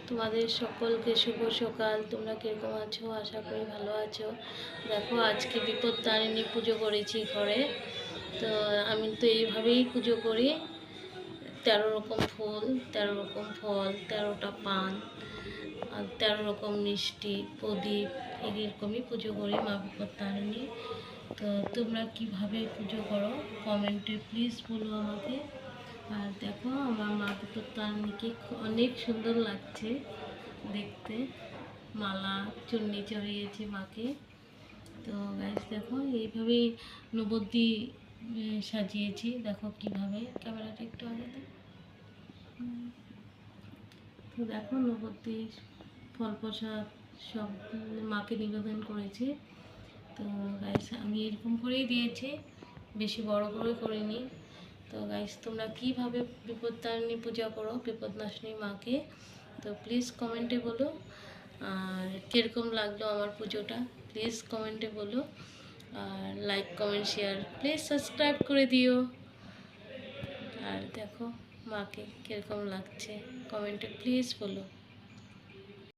তোমাদের সকলকে শুভ সকাল। তোমরা কীরকম আছো? আশা করি ভালো আছো। দেখো, আজকে বিপত্তারিণী পুজো করেছি ঘরে। তো আমি তো এইভাবেই পুজো করি, 13 রকম ফুল, 13 রকম ফল, 13টা পান আর 13 রকম মিষ্টি, প্রদীপ, এরকমই পুজো করি মা বিপত্তারিণী। তো তোমরা কিভাবে পুজো করো কমেন্টে প্লিজ বলো আমাকে। আর দেখো, আমার মা বিপত্তারিণীকে অনেক সুন্দর লাগছে দেখতে, মালা চুন্নি চড়িয়েছে মাকে। তো গাইস দেখো, এইভাবেই নবদ্বী সাজিয়েছি। দেখো কিভাবে, ক্যামেরাটা একটু আগে দেখ। তো দেখো, নবদ্বী ফল প্রসাদ সব মাকে নিবেদন করেছি। তো গাইস আমি এরকম করেই দিয়েছি, বেশি বড় করে করিনি। তো গাইস তোমরা কীভাবে বিপত্তারিণী পূজা করো, বিপদনাশিনী মাকে, তো প্লিজ কমেন্টে বলো। আর কীরকম লাগলো আমার পুজোটা প্লিজ কমেন্টে বলো। আর like comment share please subscribe করে দিও। আর দেখো মাকে কীরকম লাগছে কমেন্টে প্লিজ বলো।